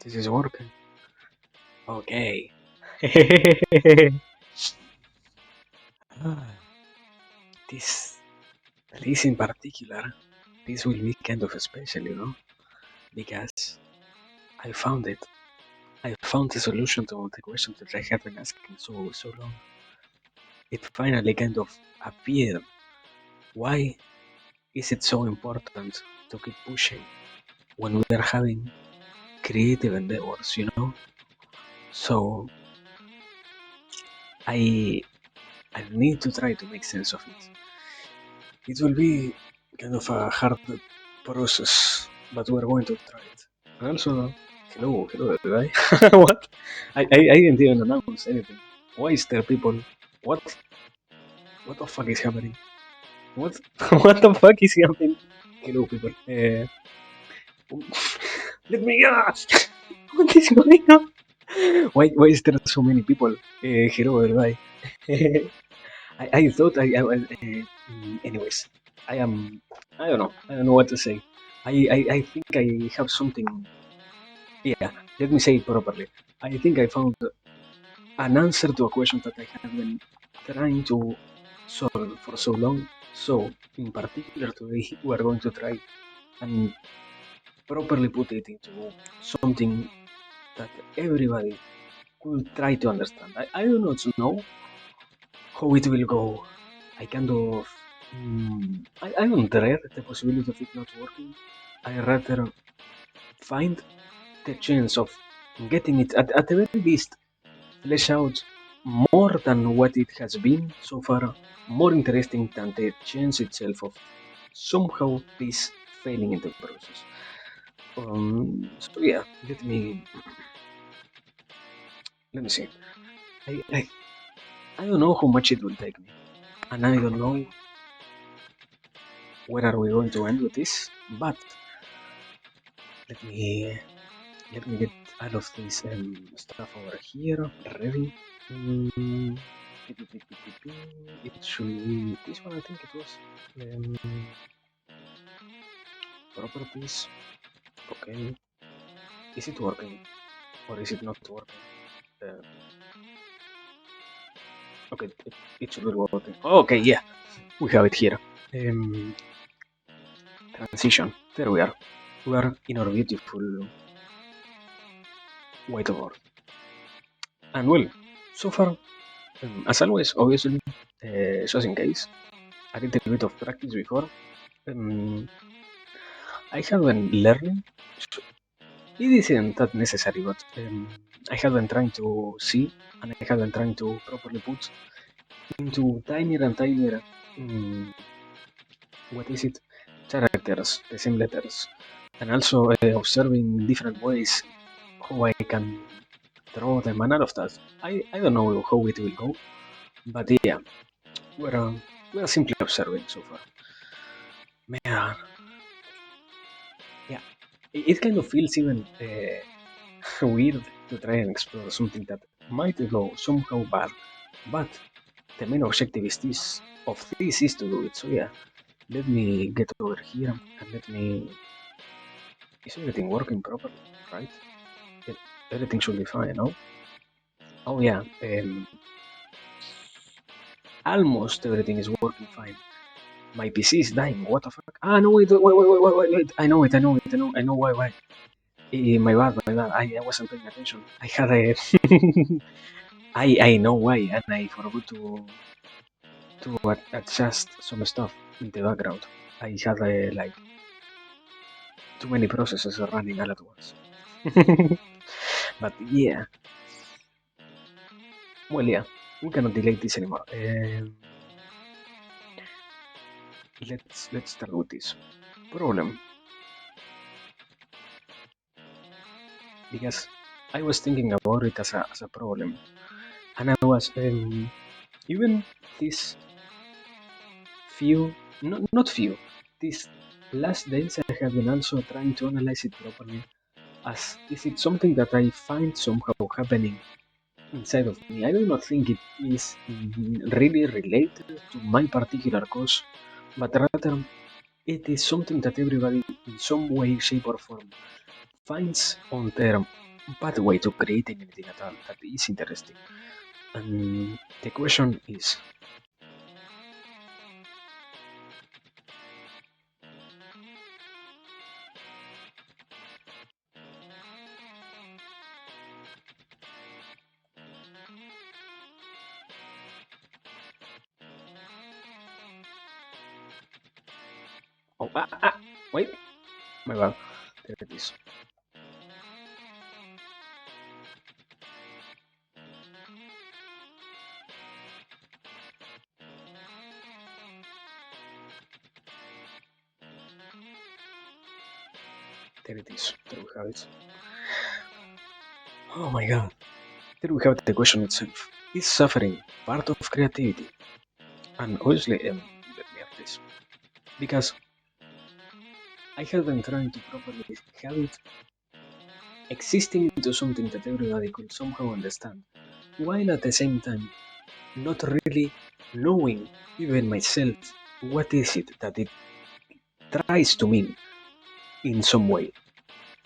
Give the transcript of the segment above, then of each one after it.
This is working. Okay. this this in particular, this will be kind of special, because I found it. I found the solution to the question that I have been asking so long. It finally kind of appeared. Why is it so important to keep pushing when we are having creative endeavors? So I I need to try to make sense of it. It will be kind of a hard process, but we're going to try it. And also, hello, everybody. What? I didn't even announce anything. Why is there people? What? What the fuck is happening? What? What the fuck is happening? Hello, people. Let me ask. What is going on? Why is there so many people? Hello, everybody. I thought anyways, I am. I don't know. I don't know what to say. I think I have something. Yeah, let me say it properly. I think I found an answer to a question that I have been trying to solve for so long. So, in particular, today we are going to try and properly put it into something that everybody could try to understand. I do not know how it will go. I kind of. I don't dread the possibility of it not working. I rather find the chance of getting it at the very least flesh out more than what it has been so far, more interesting than the chance itself of somehow this failing in the process. So yeah, let me see. I, I I don't know how much it will take me, and I don't know where are we going to end with this. But let me let me get all of this stuff over here ready. Mm, it should be this one. I think it was properties. Okay, is it working or is it not working? Uh, okay, it should be working. Okay, yeah, we have it here. Um, Transition. There we are. We are in our beautiful whiteboard. And well, so far, as always, obviously, just in case, a little bit of practice before. Um, I have been learning. It isn't that necessary, but I have been trying to see and I have been trying to properly put into tinier and tinier, um, what is it, characters, the same letters, and also observing different ways how I can draw them and all of that. I don't know how it will go, but yeah, we're simply observing so far. Man, yeah, it kind of feels even weird to try and explore something that might go somehow bad, but the main objective of this is to do it. So yeah, let me get over here and let me. Is everything working properly? Right? It, everything should be fine, no? Oh yeah, almost everything is working fine. My PC is dying. What the fuck? Ah no, wait. I know why. My bad. I wasn't paying attention. I had a. I know why, and I forgot to adjust some stuff in the background. I had like too many processes running all at once. But yeah, well yeah, we cannot delay this anymore. Let's start with this problem because I was thinking about it as a problem, and I was even these few, not few, these last days I have been also trying to analyze it properly. As is it something that I find somehow happening inside of me? I do not think it is really related to my particular cause, but rather it is something that everybody in some way, shape, or form finds on their pathway to creating anything at all that is interesting. And the question is, oh, wait, my bad, there it is. There it is. There we have it. Oh my god. There we have the question itself. Is suffering part of creativity? And obviously, let me add this. Because I have been trying to properly have it existing into something that everybody could somehow understand, while at the same time not really knowing, even myself, what is it that it tries to mean in some way.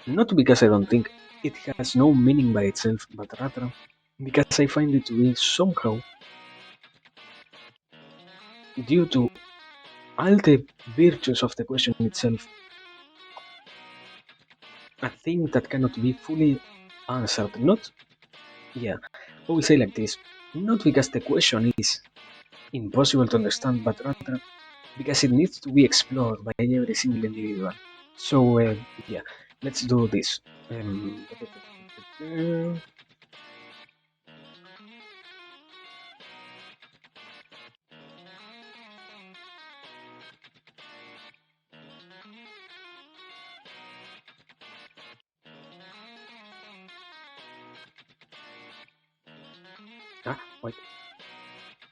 Not because I don't think it has no meaning by itself, but rather because I find it to be somehow, due to all the virtues of the question itself, a thing that cannot be fully answered. Not, yeah, I will say like this, not because the question is impossible to understand, but rather because it needs to be explored by every single individual. So, yeah, let's do this. Um, wait.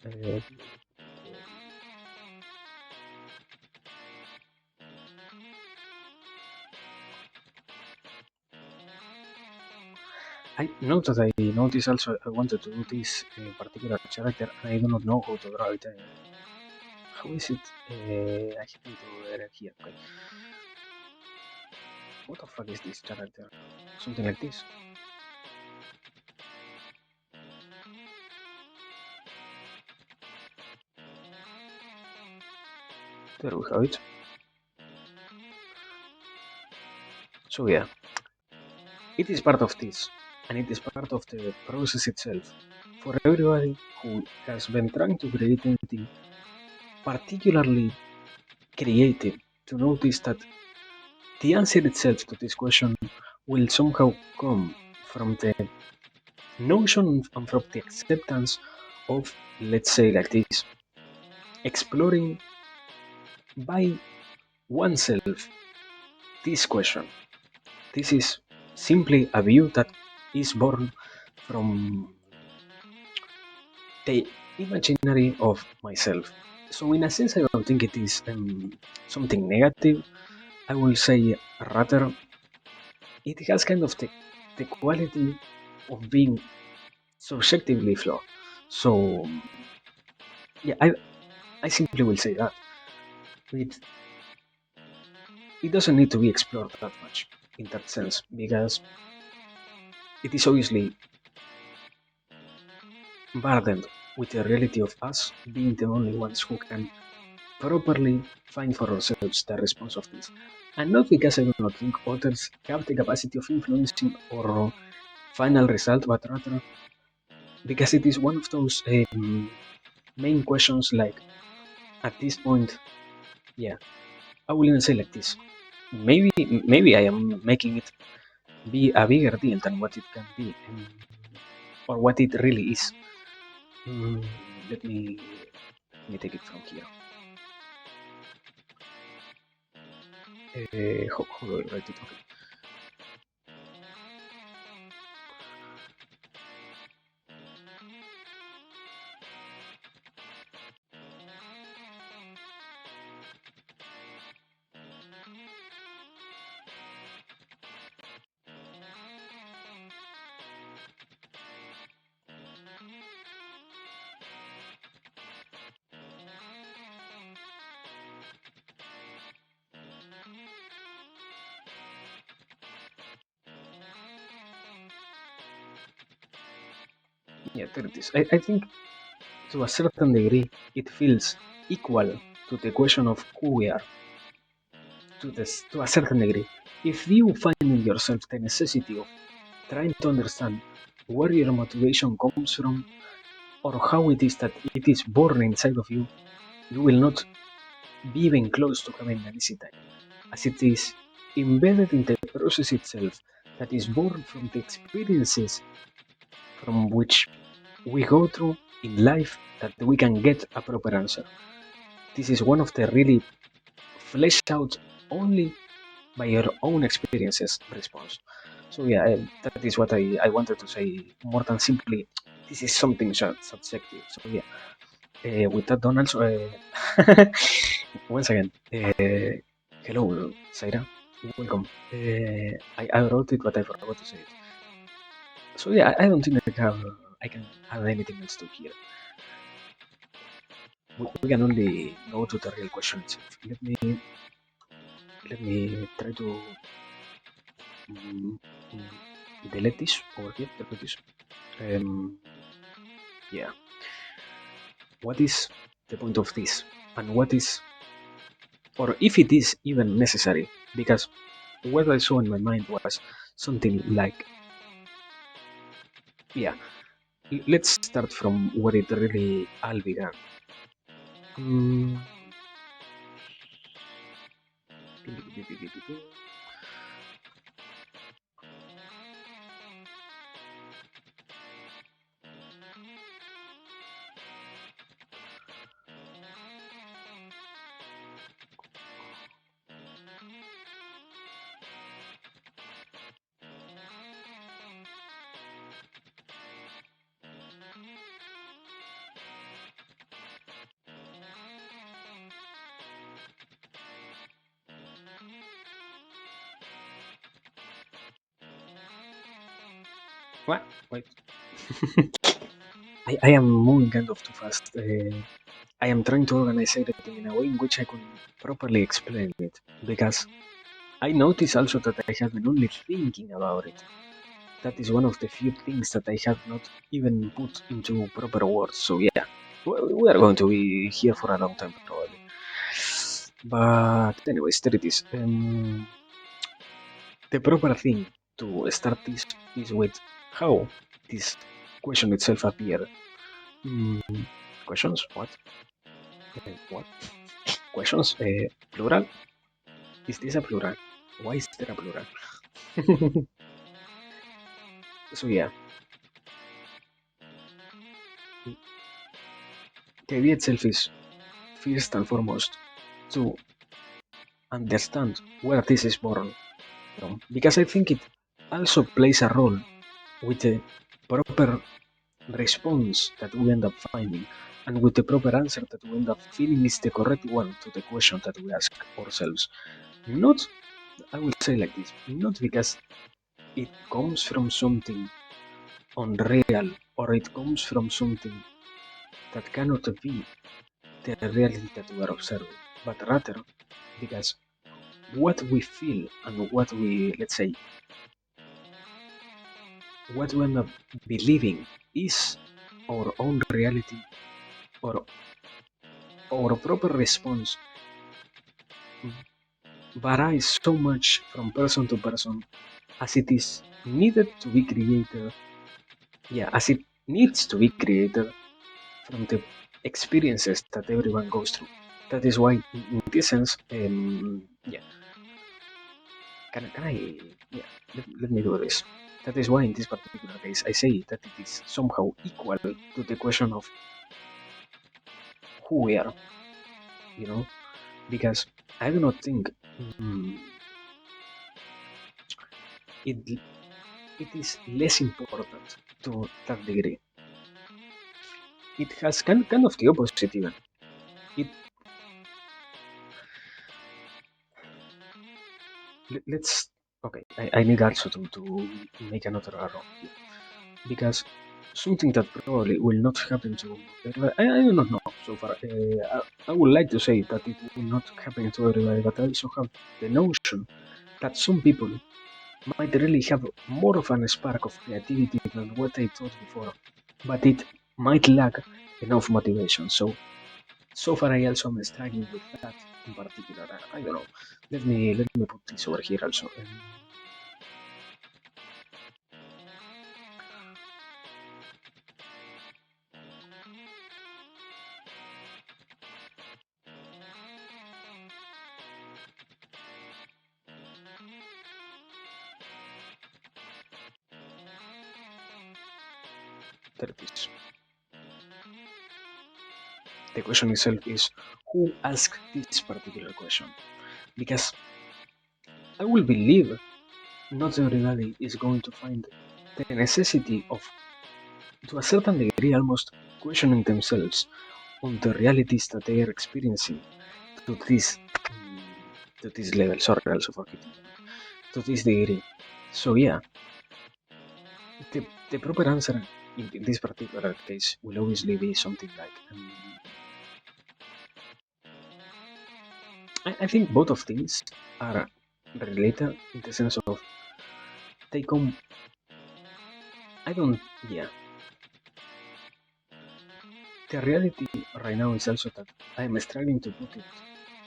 Uh, I know that I noticed also I wanted to do this particular character and I do not know how to draw it. How is it? I have it over here. Okay. What the fuck is this character? Something like this. There we have it. So yeah, it is part of this, and it is part of the process itself. For everybody who has been trying to create anything particularly creative, to notice that the answer itself to this question will somehow come from the notion and from the acceptance of, let's say like this, exploring by oneself this question. This is simply a view that is born from the imaginary of myself. So, in a sense, I don't think it is something negative. I will say rather it has kind of the quality of being subjectively flawed. So, yeah, I simply will say that. It, it doesn't need to be explored that much in that sense because it is obviously burdened with the reality of us being the only ones who can properly find for ourselves the response of this. And not because I do not think others have the capacity of influencing our final result, but rather because it is one of those main questions like at this point, yeah, I will even say like this. Maybe I am making it be a bigger deal than what it can be, or what it really is. Mm, let me take it from here. How do I write it? Okay. Yeah, there it is. I think to a certain degree, it feels equal to the question of who we are, to a certain degree. If you find in yourself the necessity of trying to understand where your motivation comes from or how it is that it is born inside of you, you will not be even close to having an easy time, as it is embedded in the process itself that is born from the experiences from which we go through in life that we can get a proper answer. This is one of the really fleshed out only by your own experiences response. So yeah, that is what I wanted to say more than simply this is something subjective. So yeah, with that done also, once again, hello, Zaira, welcome. I wrote it, but I forgot to say it. So yeah, I don't think I can have anything else to hear. We can only go to the real question itself. Let me try to mm, mm, delete this over here. Delete this. Yeah. What is the point of this, and what is, or if it is even necessary? Because what I saw in my mind was something like, yeah. Let's start from where it really all began. Mm, what? Wait. I am moving kind of too fast. I am trying to organize everything in a way in which I can properly explain it. Because I notice also that I have been only thinking about it. That is one of the few things that I have not even put into proper words. So yeah, we are going to be here for a long time probably. But anyways, there it is. The proper thing to start this is with how this question itself appeared. Mm, questions? What? What? Questions? Plural? Is this a plural? Why is there a plural? So yeah, the idea itself is first and foremost to understand where this is born from, because I think it also plays a role with the proper response that we end up finding and with the proper answer that we end up feeling is the correct one to the question that we ask ourselves. Not, I will say like this, not because it comes from something unreal or it comes from something that cannot be the reality that we are observing, but rather because what we feel and what we, let's say, what we end up believing is our own reality or our proper response varies so much from person to person as it is needed to be created, yeah, as it needs to be created from the experiences that everyone goes through. That is why, in this sense, yeah, can I, yeah, let me do this. That is why, in this particular case, I say that it is somehow equal to the question of who we are, you know, because I do not think mm, it it is less important to that degree. It has kind of the opposite even. It let's okay. I need also to make another arrow here because something that probably will not happen to everybody. I do not know so far. I would like to say that it will not happen to everybody, but I also have the notion that some people might really have more of a spark of creativity than what I thought before. but it might lack enough motivation. So far, I also am struggling with that in particular. I don't know. Let me put this over here also. There it is. The question itself is who asked this particular question? Because I will believe not everybody is going to find the necessity of, to a certain degree, almost questioning themselves on the realities that they are experiencing to this level. Sorry, also for hitting the mic. To this degree. So yeah, the proper answer in this particular case will obviously be something like I think both of these are related in the sense of they come. I don't. Yeah, the reality right now is also that I am struggling to put it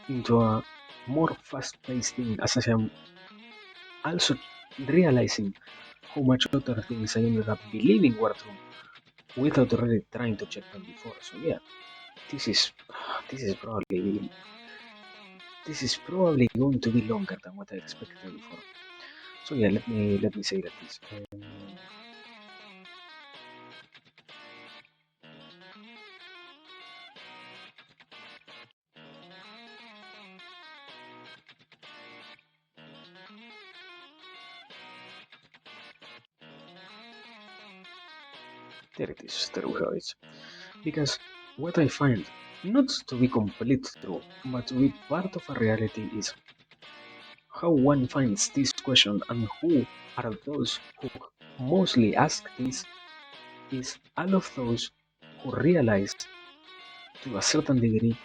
into a more fast-paced thing as I am also realizing how much other things I ended up believing were true without really trying to check them before. So yeah, this is this is probably this is probably going to be longer than what I expected before. So yeah, let me say that this. There it is. There we have it. Because what I find not to be complete true, but to be part of a reality is how one finds this question and who are those who mostly ask this is all of those who realize to a certain degree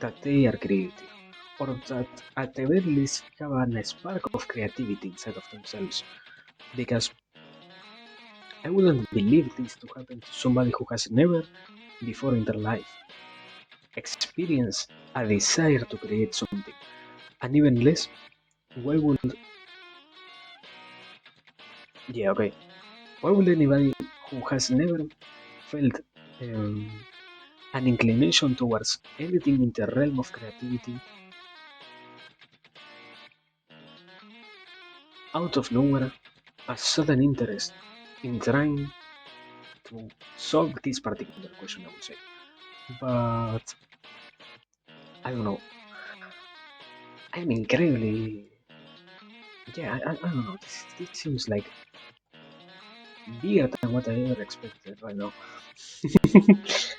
that they are creative or that at the very least have a spark of creativity inside of themselves because I wouldn't believe this to happen to somebody who has never before in their life experienced a desire to create something and even less why would yeah okay why would anybody who has never felt um, an inclination towards anything in the realm of creativity out of nowhere a sudden interest in trying to solve this particular question, I would say. But I don't know. I'm incredibly. Yeah, I don't know. This seems like bigger than what I ever expected right now.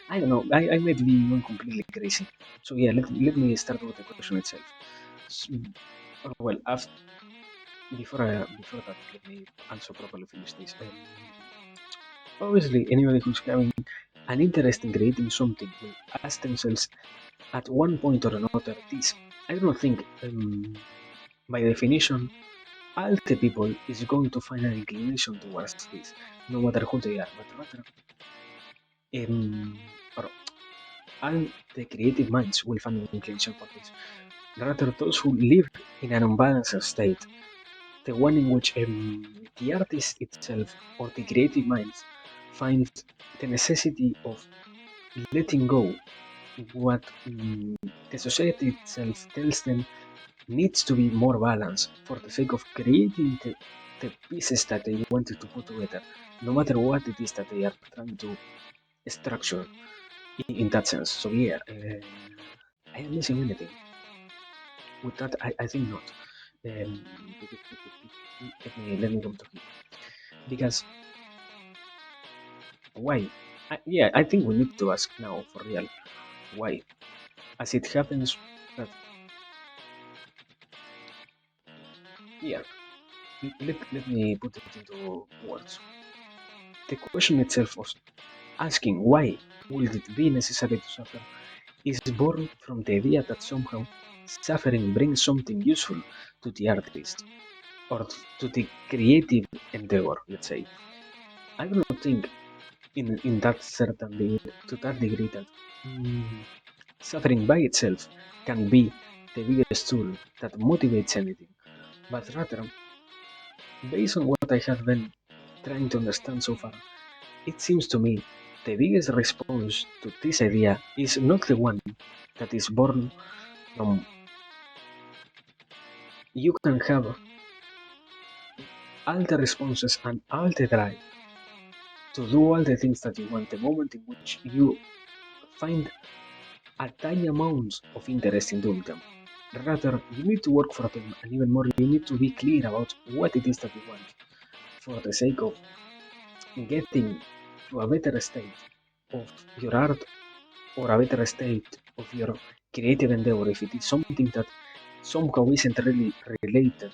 I don't know. I might be going completely crazy. So yeah, let me start with the question itself. S- well, before that, let me also properly finish this. Obviously, anybody who's having an interest in creating something will ask themselves at one point or another this. I don't think, by definition, all the people is going to find an inclination towards this, no matter who they are, but rather, or all the creative minds will find an inclination for this. Rather, those who live in an unbalanced state, the one in which the artist itself or the creative minds finds the necessity of letting go what the society itself tells them needs to be more balanced for the sake of creating the pieces that they wanted to put together, no matter what it is that they are trying to structure in that sense. So yeah, I am missing anything. With that, I think not. Let me come to here because why? Yeah, I think we need to ask now for real why. As it happens that yeah, let me put it into words. The question itself was asking why would it be necessary to suffer is born from the idea that somehow suffering brings something useful to the artist or to the creative endeavor, let's say. I do not think in that certain degree, to that degree that mm, suffering by itself can be the biggest tool that motivates anything. But rather, based on what I have been trying to understand so far, it seems to me the biggest response to this idea is not the one that is born from you can have all the responses and all the drive to do all the things that you want the moment in which you find a tiny amount of interest in doing them. Rather, you need to work for them, and even more, you need to be clear about what it is that you want for the sake of getting to a better state of your art or a better state of your creative endeavor if it is something that somehow isn't really related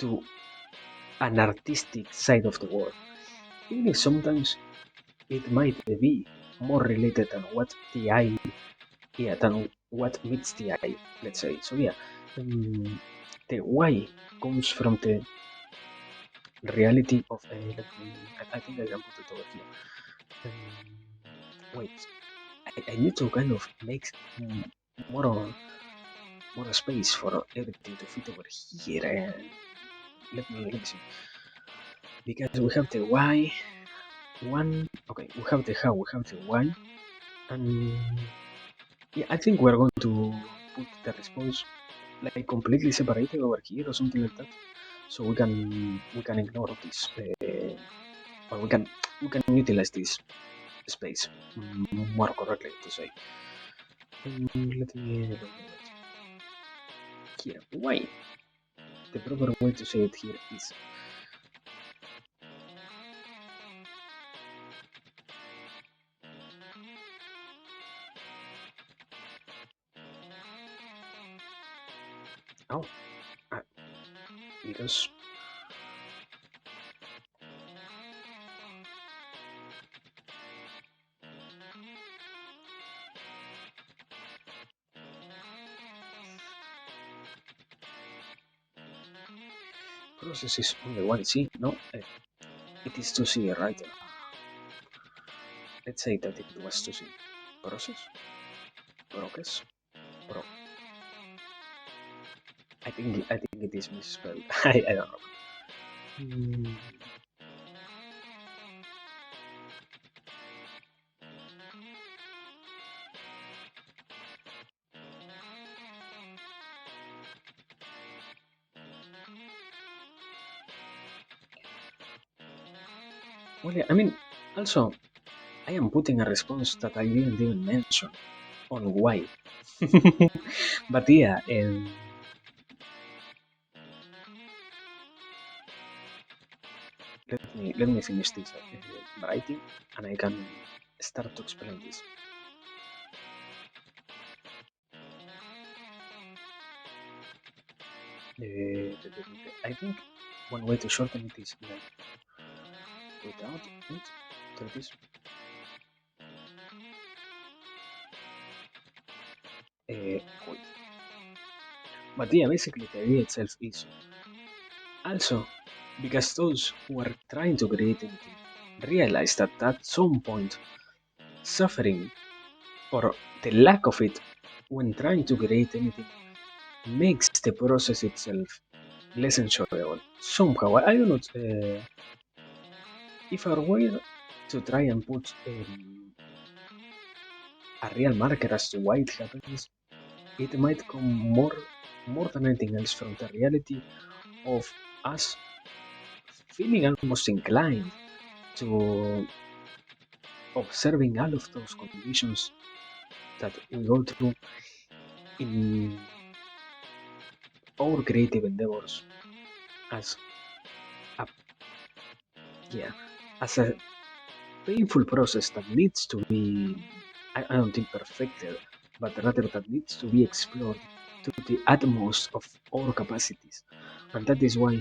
to an artistic side of the world. Even if sometimes it might be more related than what the eye, yeah, than what meets the eye, let's say. So yeah, the why comes from the reality of let me, I think I can put it over here. Wait, I need to kind of make more more space for everything to fit over here. Let me see, because we have the why one. Okay, we have the how, we have the why, and yeah, I think we're going to put the response like completely separated over here or something like that, so we can ignore this, or we can utilize this space more correctly to say. Let me here. Why? The proper way to say it here is oh, uh, because process is only one C. No, it is two C, right? Let's say that it was two C. Process, process, pro. I think it is misspelled. I don't know. Mm, well, yeah, I mean, also, I am putting a response that I didn't even mention on why. But yeah, let me finish this writing, and I can start to explain this. I think one way to shorten it is like without it. So it is. Wait. But yeah, basically the idea itself is also because those who are trying to create anything realize that at some point suffering or the lack of it when trying to create anything makes the process itself less enjoyable. Somehow, I do not. If I were to try and put a real marker as to why it happens, it might come more than anything else from the reality of us feeling almost inclined to observing all of those conditions that we go through in our creative endeavors as a yeah as a painful process that needs to be I don't think perfected, but rather that needs to be explored to the utmost of our capacities. And that is why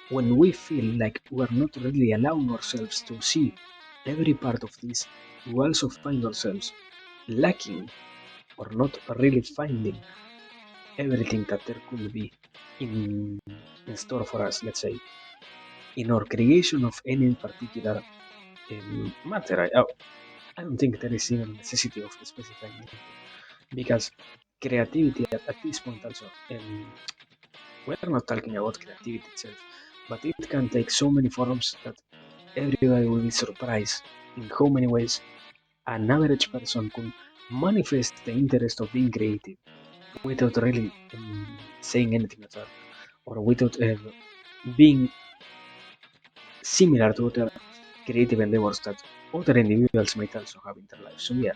when we feel like we are not really allowing ourselves to see every part of this, we also find ourselves lacking or not really finding everything that there could be in in store for us, let's say, in our creation of any particular matter. I don't think there is even a necessity of specifying anything because creativity at this point also, we're not talking about creativity itself, but it can take so many forms that everybody will be surprised in how many ways an average person could manifest the interest of being creative without really saying anything at all, or without being similar to other creative endeavors that other individuals might also have in their lives. So yeah,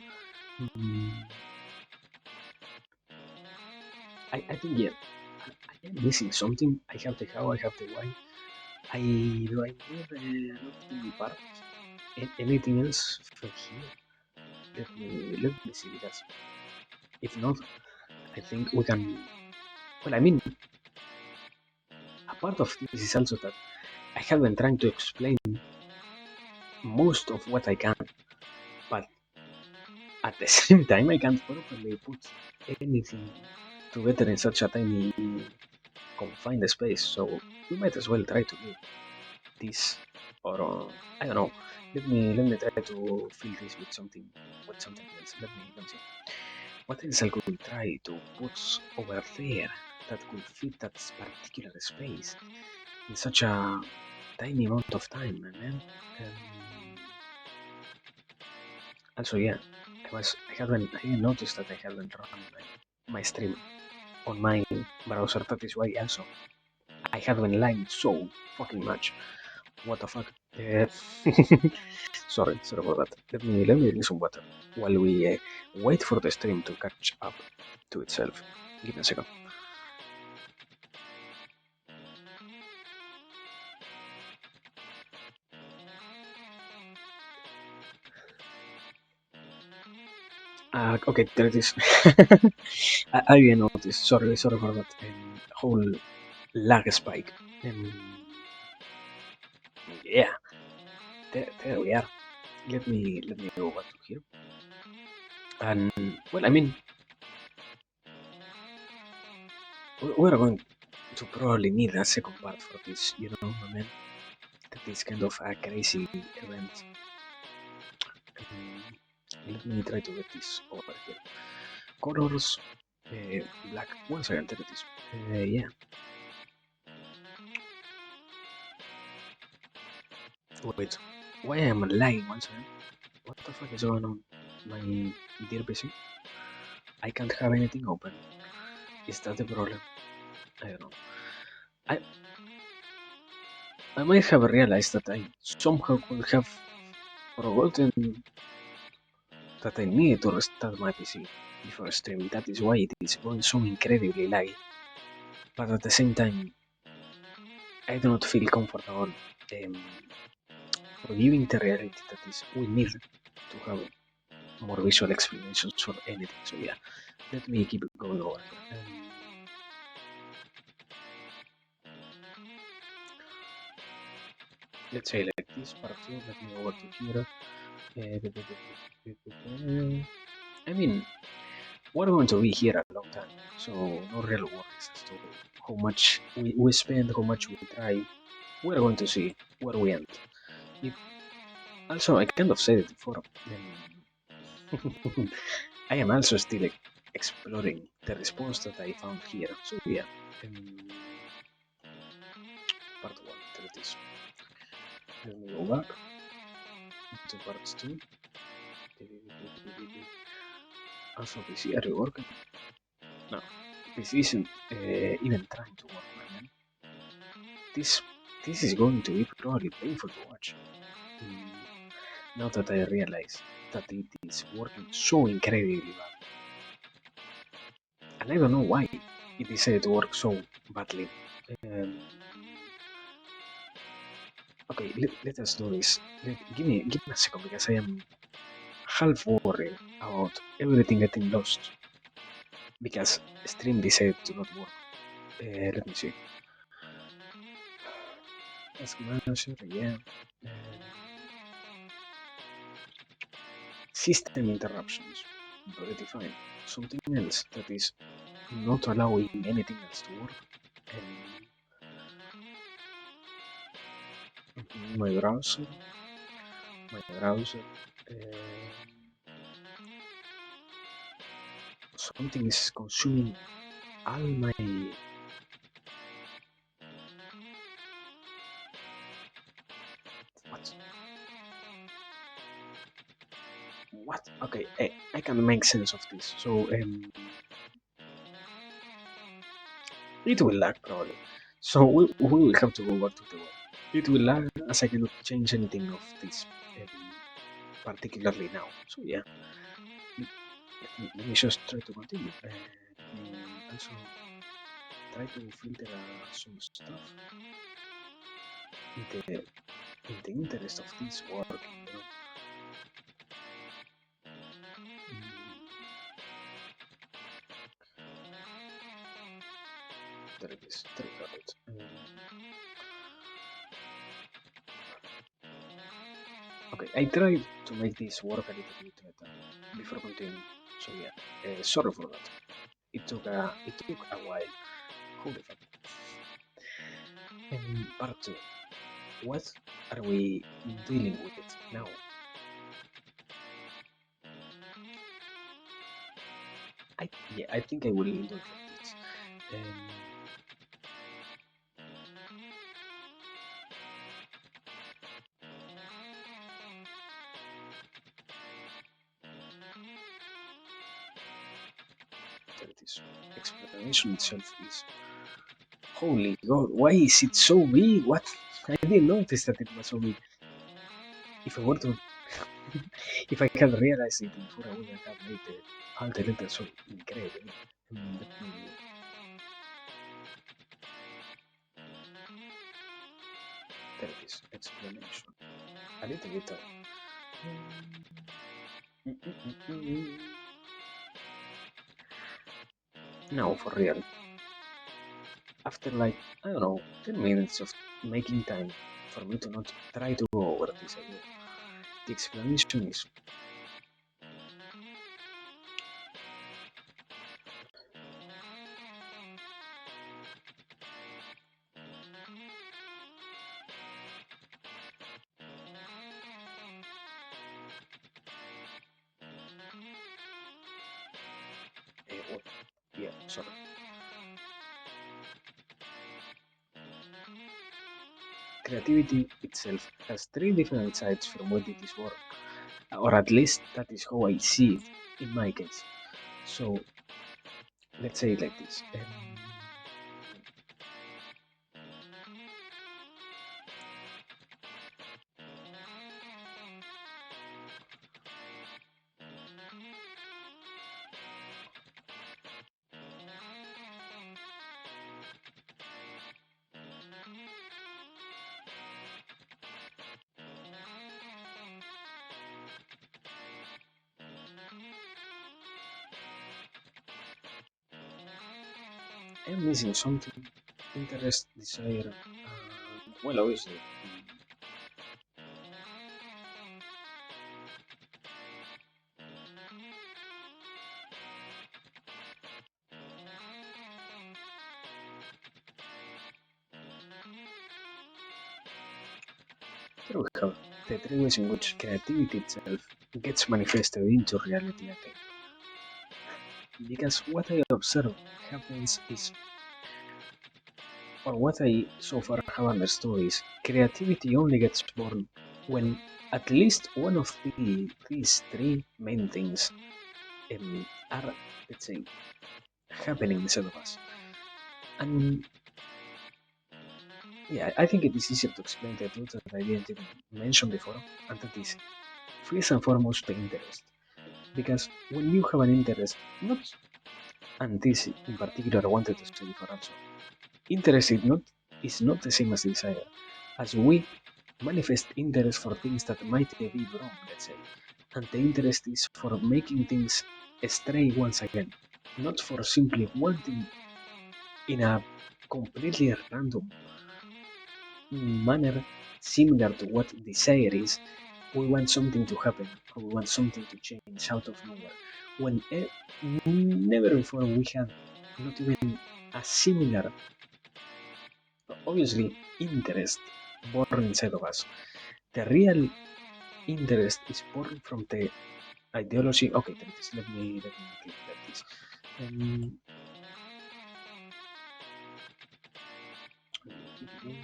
mm, I think yeah, I am missing something. I have the how, I have the why. I do I need another part? Anything else from here? Let me see because if not, I think we can. Well, I mean, a part of this is also that I have been trying to explain most of what I can, but at the same time, I can't properly put anything together in such a tiny confined space. So we might as well try to give this, or I don't know. Let me try to fill this with something else. Let me see. What else I could try to put over there that could fit that particular space in such a tiny amount of time, man. Um, Also, yeah, I hadn't noticed that I hadn't run my stream on my browser. That is why also I had been lagging so fucking much. What the fuck? Sorry for that. Let me drink some water while we wait for the stream to catch up to itself. Give me a second. Okay, there it is. I didn't notice. Sorry for that whole lag spike. Yeah, there we are. Let me go back to here. And well, I mean, we're going to probably need a second part for this. I mean, this kind of a crazy event. Um, Let me try to get this over here. Colors, black. One second, there it is. Yeah. Wait, why am I lying once again? What the fuck is going on? My dear PC? I can't have anything open. Is that the problem? I don't know. I I might have realized that I somehow could have forgotten that I needed to restart my PC before streaming. That is why it is going so incredibly laggy. But at the same time, I do not feel comfortable forgiving the reality that is we need to have more visual explanations for anything. So yeah, let me keep going over here. Let's say like this part two. Let me over to here. I mean, we're going to be here a long time, so no real worries as to how much we spend, how much we try. We're going to see where we end. It, Also, I kind of said it before. I am also still exploring the response that I found here. So yeah, um, part one. There it is. Let me go back to parts two. Also, PC, are you working? No, PC isn't even trying to work, my man. This this is going to be probably painful to watch. Mm, Now that I realize that it is working so incredibly bad, and I don't know why it decided to work so badly. Um, okay, let us do this. Give me a second because I am half worried about everything getting lost because stream decided to not work. Let me see. Task manager, yeah. System interruptions. Pretty fine. Something else that is not allowing anything else to work. My browser. my browser. Uh, Something is consuming all my. What? What? Okay, I can make sense of this. So it will lag probably. So we will have to go back to the web. It will lag as I cannot change anything of this, particularly now. So yeah, let me just try to continue. Also try to filter some stuff in the interest of this working. There it is. There we have it. Okay, I tried to make this work a little bit better before continuing. So yeah, sorry for that. It took a while. Holy fuck. Part two. What are we dealing with now? I think I will do it like this. Um, there it is. Explanation itself is holy god. Why is it so big? What? I didn't notice that it was so big. If I were to, if I had realized it before, I would have made the alt letter so incredibly big. Let me. There it is. Explanation. A little bit of. No, for real. After like, I don't know, 10 minutes of making time for me to not try to go over this idea, the explanation is what? Yeah, sorry. Creativity itself has three different sides from what it is work, or at least that is how I see it in my case. So let's say it like this. I'm missing something. Interest, desire. Well, obviously. There we have the three ways in which creativity itself gets manifested into reality, I think. Because what I observe happens is, or what I so far have understood is, creativity only gets born when at least one of these three main things are, let's say, happening inside of us. And yeah, I think it is easier to explain the truth that I didn't even mention before, and that is first and foremost the interest. Because when you have an interest, not, and this in particular I wanted to say before also, interest is not the same as desire. As we manifest interest for things that might be wrong, let's say, and the interest is for making things stray once again, not for simply wanting in a completely random manner similar to what desire is. We want something to happen, or we want something to change out of nowhere, when never before we had not even a similar, obviously, interest born inside of us. The real interest is born from the ideology. Okay, there it is. Let me make it like this. Um, Let me keep it in.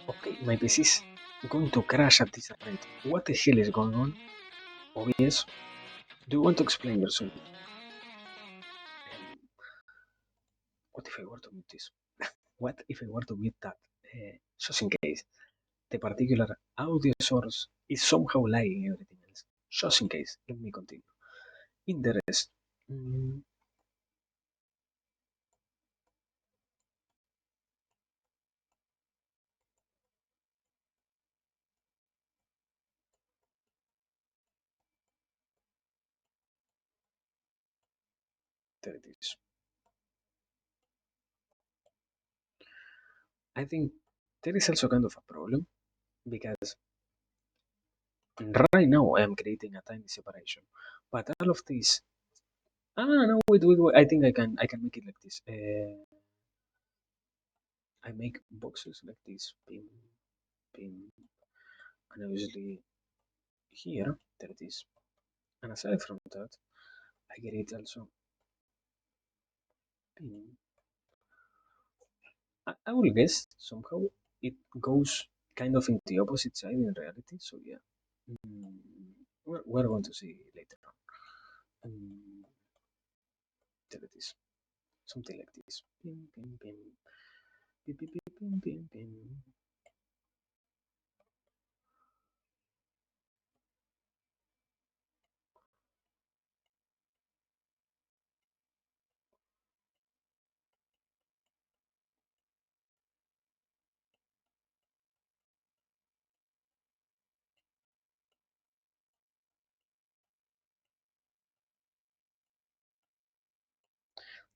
Okay, my PC is going to crash at this rate. What the hell is going on? OBS, do you want to explain yourself? What if I were to mute this? What if I were to mute that? Just in case the particular audio source is somehow lying everything else. Just in case, let me continue. Interest. Mm, there it is. I think there is also kind of a problem because right now I am creating a tiny separation, but all of this. No, wait. I think I can make it like this. I make boxes like this, pin, and obviously here there it is. And aside from that, I get it also pin. I will guess somehow it goes kind of in the opposite side in reality. So yeah, mm, we're going to see later on. Um, there it is, something like this. Pin.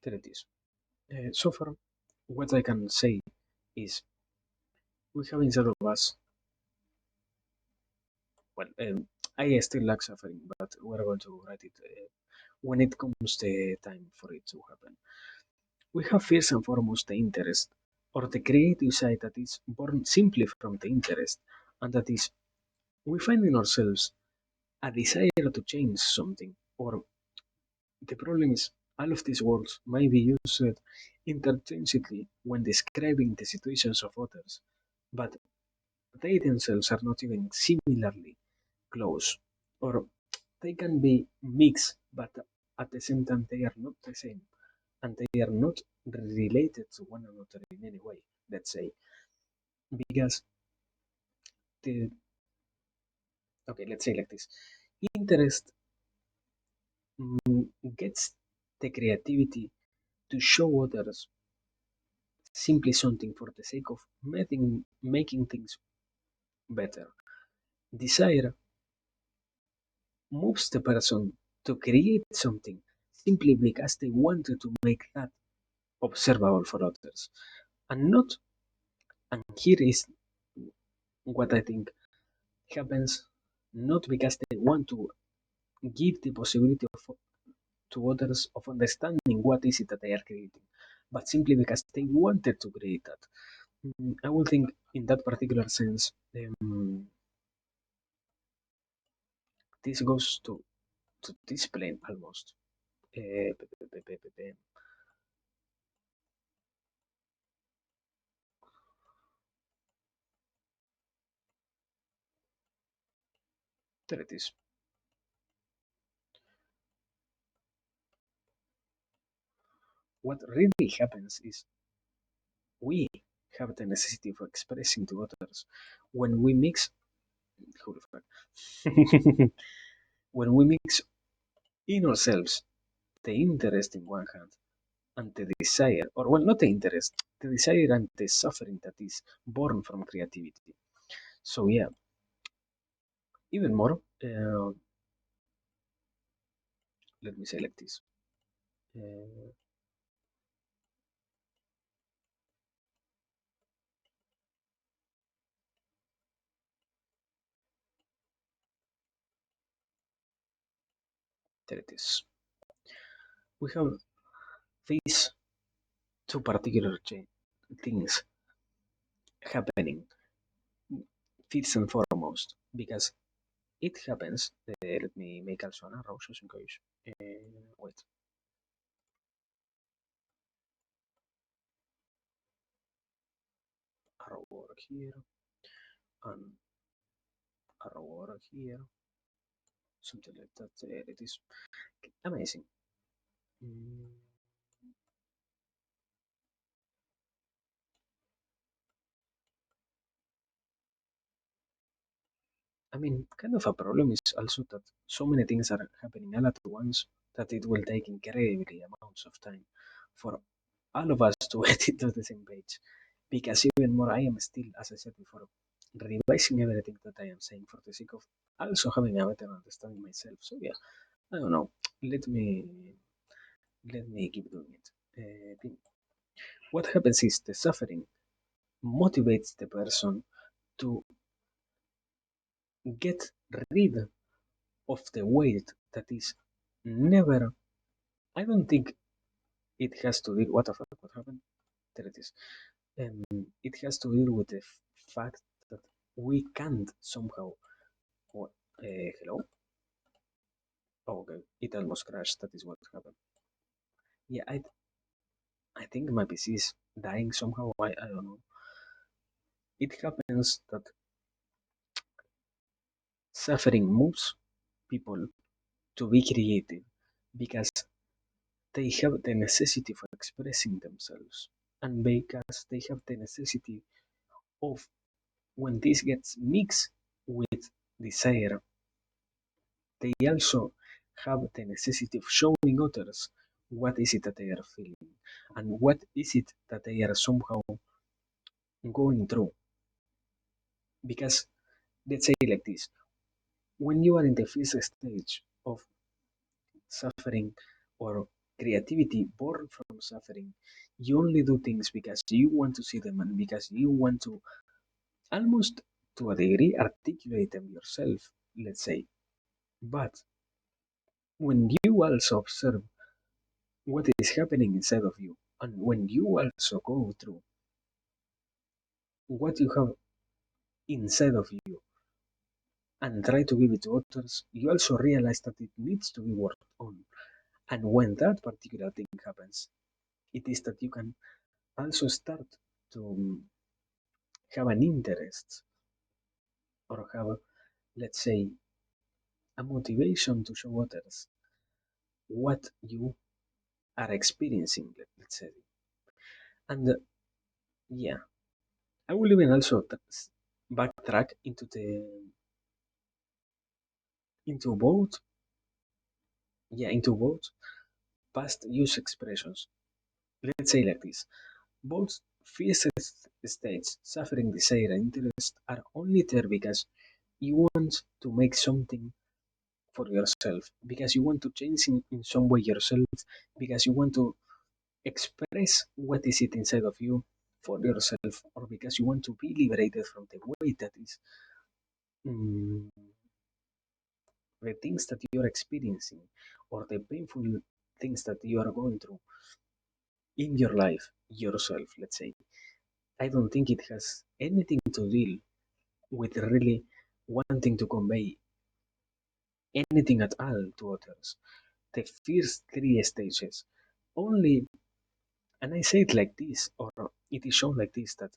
There it is. So far, what I can say is we have inside of us. Well, I still lack suffering, but we're going to write it when it comes the time for it to happen. We have first and foremost the interest, or the creative side that is born simply from the interest, and that is we find in ourselves a desire to change something, or the problem is all of these words might be used interchangeably when describing the situations of others, but they themselves are not even similarly close, or they can be mixed, but at the same time they are not the same, and they are not related to one another in any way. Let's say because the okay, let's say like this: interest gets the creativity to show others simply something for the sake of making things better. Desire moves the person to create something simply because they wanted to make that observable for others. And not, and here is what I think happens, not because they want to give the possibility to others of understanding what is it that they are creating, but simply because they wanted to create that. I would think in that particular sense, this goes to this plane almost. Eh, There it is. What really happens is we have the necessity of expressing to others when we mix. Hold on. When we mix in ourselves the interest in one hand and the desire, or well, not the interest, the desire and the suffering that is born from creativity. So yeah, even more. Let me say like this. Uh, there it is. we have these two particular things happening first and foremost because it happens. Let me make also an arrow just in case. Wait, arrow over here and arrow over here, something like that. It is amazing. Mm, I mean, kind of a problem is also that so many things are happening all at once that it will take incredibly amounts of time for all of us to edit to the same page. Because even more, I am still, as I said before, revising everything that I am saying for the sake of also having a better understanding myself. So yeah, I don't know. Let me let me keep doing it. What happens is the suffering motivates the person to get rid of the weight that is never. I don't think it has to deal. What the fuck? What happened? There it is. Um, it has to deal with the fact that we can't somehow. What? Hello? Oh, okay. It almost crashed. That is what happened. Yeah, I think my PC is dying somehow. I don't know. It happens that suffering moves people to be creative because they have the necessity for expressing themselves and because they have the necessity of when this gets mixed with desire, they also have the necessity of showing others what is it that they are feeling and what is it that they are somehow going through. Because let's say like this, when you are in the first stage of suffering or creativity born from suffering, you only do things because you want to see them and because you want to almost to a degree articulate them yourself, let's say. But when you also observe what is happening inside of you, and when you also go through what you have inside of you and try to give it to others, you also realize that it needs to be worked on. And when that particular thing happens, it is that you can also start to have an interest or have, let's say, a motivation to show others what you are experiencing, let's say. And yeah, I will even also backtrack into both, yeah, into both past use expressions. Let's say like this: both first states, suffering, desire, and interest, are only there because you want to make something for yourself, because you want to change in some way yourself, because you want to express what is it inside of you for yourself, or because you want to be liberated from the weight that is mm, the things that you are experiencing or the painful things that you are going through in your life yourself, let's say. I don't think it has anything to deal with really wanting to convey anything at all to others. The first three stages only, and I say it like this, or it is shown like this, that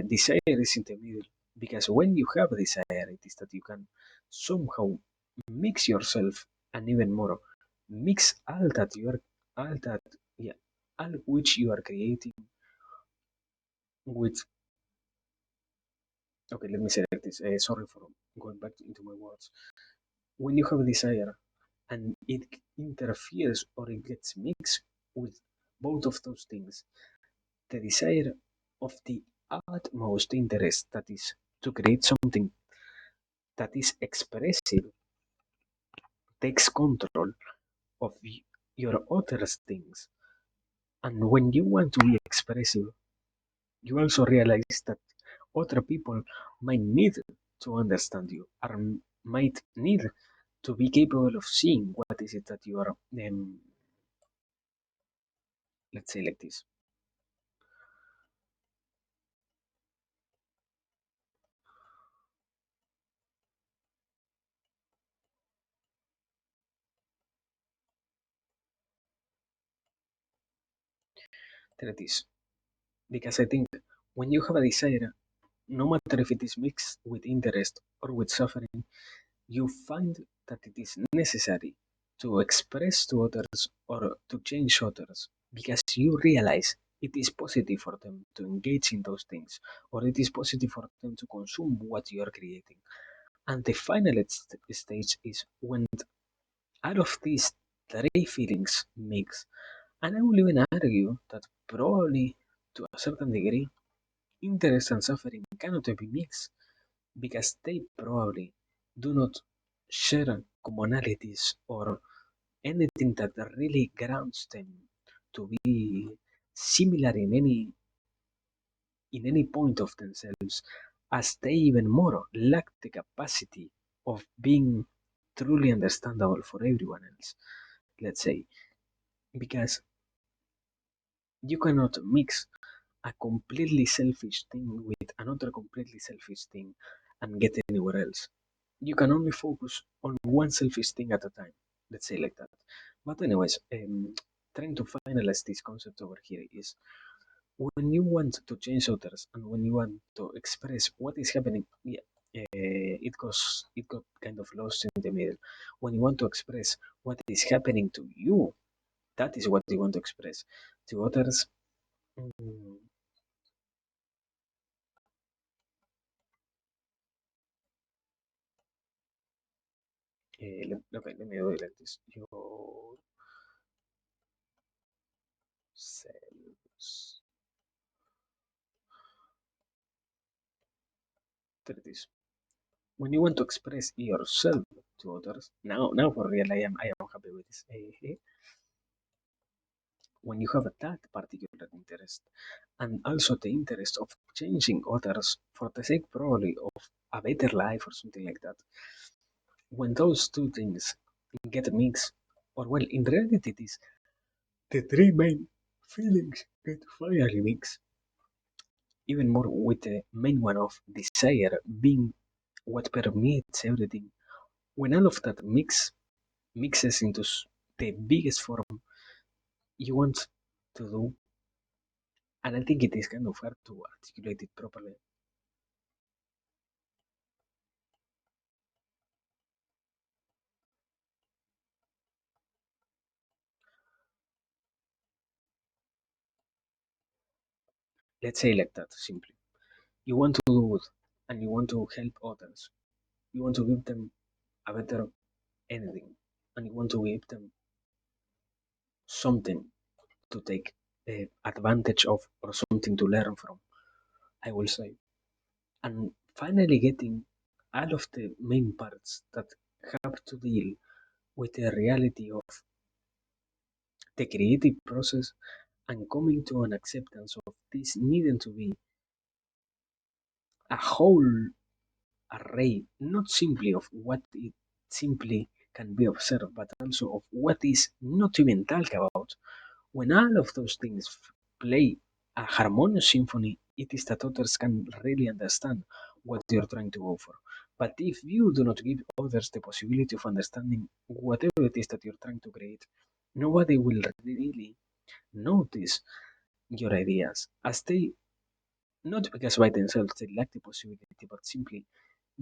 desire is in the middle, because when you have desire, it is that you can somehow mix yourself and even more mix all that yeah all which you are creating with. Okay, let me say like this. Sorry for going back into my words. When you have desire and it interferes or it gets mixed with both of those things, the desire of the utmost interest, that is to create something that is expressive, takes control of your other things. And when you want to be expressive, you also realize that other people might need to understand you or might need to be capable of seeing what is it that you are Let's say like this. There it is. Because I think when you have a desire, no matter if it is mixed with interest or with suffering, you find that it is necessary to express to others or to change others because you realize it is positive for them to engage in those things or it is positive for them to consume what you are creating. And the final stage is when out of these three feelings mix. And I will even argue that probably to a certain degree, interest and suffering cannot be mixed because they probably do not share commonalities or anything that really grounds them to be similar in any point of themselves, as they even more lack the capacity of being truly understandable for everyone else. Let's say, because you cannot mix a completely selfish thing with another completely selfish thing and get anywhere else. You can only focus on one selfish thing at a time. Let's say like that. But anyways, trying to finalize this concept over here is when you want to change others and when you want to express what is happening. Yeah, it got kind of lost in the middle. When you want to express what is happening to you, that is what you want to express to others. mm, okay, let me do it like this. Yourselves. There it is. When you want to express yourself to others, now for real, I am happy with this. When you have that particular interest, and also the interest of changing others for the sake probably of a better life or something like that. When those two things get mixed, or well, in reality, it is the three main feelings get finally mixed even more with the main one of desire being what permeates everything. When all of that mixes into the biggest form you want to do, and I think it is kind of hard to articulate it properly. Let's say like that simply. You want to do good, and you want to help others. You want to give them a better anything, and you want to give them something to take advantage of or something to learn from. I will say. And finally getting all of the main parts that have to deal with the reality of the creative process and coming to an acceptance of this needing to be a whole array, not simply of what it simply can be observed, but also of what is not even talked about. When all of those things play a harmonious symphony, it is that others can really understand what you're trying to go for. But if you do not give others the possibility of understanding whatever it is that you're trying to create, nobody will really notice your ideas as they, not because by themselves they lack the possibility, but simply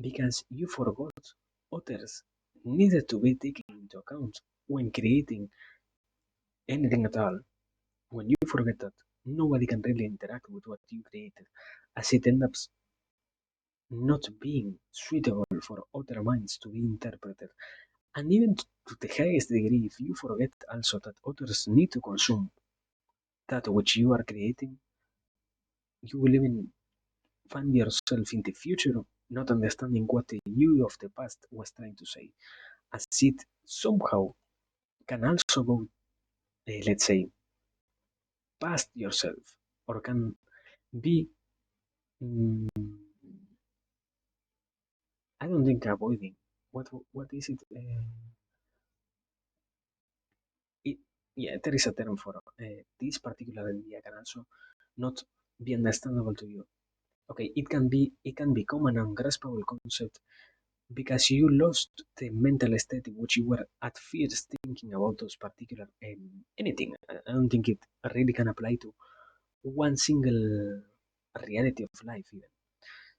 because you forgot others needed to be taken into account when creating anything at all. When you forget that nobody can really interact with what you created, as it ends up not being suitable for other minds to be interpreted. And even to the highest degree, if you forget also that others need to consume that which you are creating, you will even find yourself in the future not understanding what the you of the past was trying to say, as it somehow can also go, let's say, past yourself, or can be, mm, I don't think avoiding. What is it? yeah, there is a term for this particular idea can also not be understandable to you. Okay, it can become an ungraspable concept because you lost the mental state in which you were at first thinking about those particular anything. I don't think it really can apply to one single reality of life even.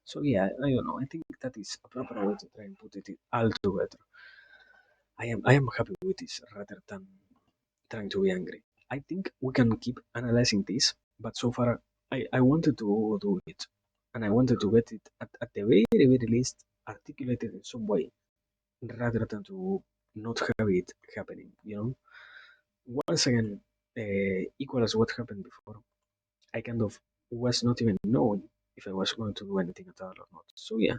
So yeah, I don't know. I think that is a proper way to try and put it all together. I am happy with this rather than trying to be angry. I think we can keep analyzing this, but so far I wanted to do it. And I wanted to get it at the very, very least articulated in some way rather than to not have it happening, you know? Once again, equal as what happened before, I kind of was not even knowing if I was going to do anything at all or not. So yeah,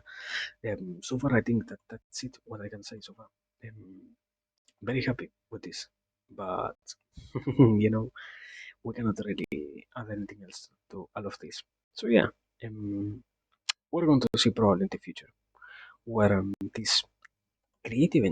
so far I think that's it, what I can say so far. Very happy with this, but you know, we cannot really add anything else to all of this. So yeah, um, we're going to see probably in the future where this creative